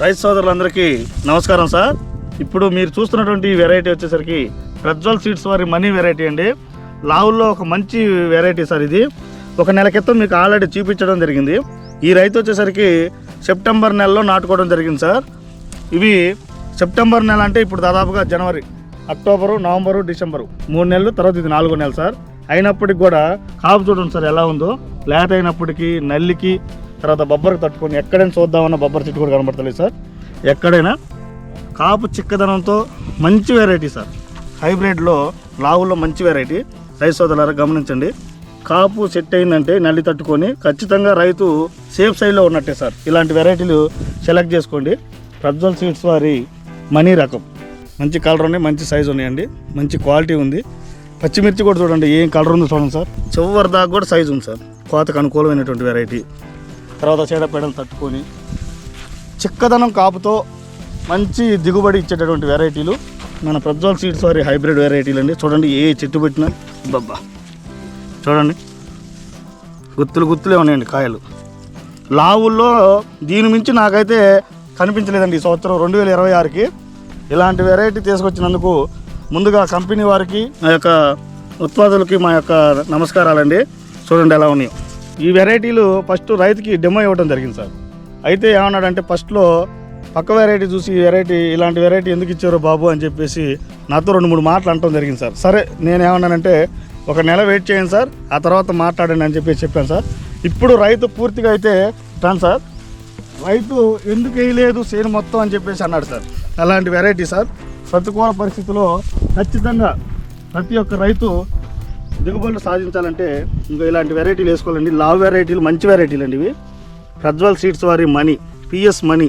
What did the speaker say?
రైతు సోదరులందరికీ నమస్కారం సార్. ఇప్పుడు మీరు చూస్తున్నటువంటి వెరైటీ వచ్చేసరికి ప్రజ్వల్ సీడ్స్ వారి మనీ వెరైటీ అండి. లావుల్లో ఒక మంచి వెరైటీ సార్. ఇది ఒక నెల క్రితం మీకు ఆల్రెడీ చూపించడం జరిగింది. ఈ రైతు వచ్చేసరికి సెప్టెంబర్ నెలలో నాటుకోవడం జరిగింది సార్. ఇవి సెప్టెంబర్ నెల అంటే ఇప్పుడు దాదాపుగా జనవరి, అక్టోబరు, నవంబరు, డిసెంబరు 3 నెలలు, తర్వాత ఇది 4వ నెల సార్. అయినప్పటికి కూడా కాపు చూడండి సార్ ఎలా ఉందో. లేత అయినప్పటికీ నల్లికి, తర్వాత బొబ్బరికి తట్టుకొని ఎక్కడైనా చూద్దామన్న బొబ్బరి చెట్టు కూడా కనబడతలేదు సార్. ఎక్కడైనా కాపు చిక్కదనంతో మంచి వెరైటీ సార్. హైబ్రిడ్లో లావుల్లో మంచి వెరైటీ. రైతు సోదరులారా గమనించండి. కాపు సెట్ అయిందంటే నల్లి తట్టుకొని ఖచ్చితంగా రైతు సేఫ్ సైడ్లో ఉన్నట్టే సార్. ఇలాంటి వెరైటీలు సెలెక్ట్ చేసుకోండి. ప్రజ్వల్ సీడ్స్ వారి మనీ రకం మంచి కలర్ ఉన్నాయి, మంచి సైజు ఉన్నాయండి, మంచి క్వాలిటీ ఉంది. పచ్చిమిర్చి కూడా చూడండి ఏం కలర్ ఉందో చూడండి సార్. చివరి దాకా కూడా సైజు ఉంది సార్. కోతకు అనుకూలమైనటువంటి వెరైటీ. తర్వాత చీడపీడలు తట్టుకొని చిక్కదనం కాపుతో మంచి దిగుబడి ఇచ్చేటటువంటి వెరైటీలు మన ప్రజ్వల్ సీడ్స్ వారి హైబ్రిడ్ వెరైటీలు అండి. చూడండి ఏ చెట్టు పెట్టినా బబ్బా చూడండి గుత్తులే ఉన్నాయండి కాయలు. లావుల్లో దీని మించి నాకైతే కనిపించలేదండి ఈ సంవత్సరం 2026కి. ఇలాంటి వెరైటీ తీసుకొచ్చినందుకు ముందుగా కంపెనీ వారికి, మా యొక్క ఉత్పాదకులకి మా యొక్క నమస్కారాలండి. చూడండి ఎలా ఉన్నాయో ఈ వెరైటీలు. ఫస్ట్ రైతుకి డెమో ఇవ్వడం జరిగింది సార్. అయితే ఏమన్నాడంటే ఫస్ట్లో పక్క వెరైటీ చూసి ఇలాంటి వెరైటీ ఎందుకు ఇచ్చారో బాబు అని చెప్పేసి నాతో 2-3 మాటలు అనటం జరిగింది సార్. సరే నేనేమన్నానంటే ఒక నెల వెయిట్ చేయండి సార్, ఆ తర్వాత మాట్లాడండి అని చెప్పాను సార్. ఇప్పుడు రైతు పూర్తిగా అయితే రాను సార్. రైతు ఎందుకు వేయలేదు చేను మొత్తం అని చెప్పేసి అన్నాడు సార్. అలాంటి వెరైటీ సార్. ప్రతికూల పరిస్థితుల్లో ఖచ్చితంగా ప్రతి ఒక్క రైతు దిగుబడులు సాధించాలంటే ఇంకా ఇలాంటి వెరైటీలు వేసుకోవాలండి. లావ్ వెరైటీలు మంచి వెరైటీలు అండి ఇవి. ప్రజ్వల్ సీడ్స్ వారి మనీ, పిఎస్ మనీ.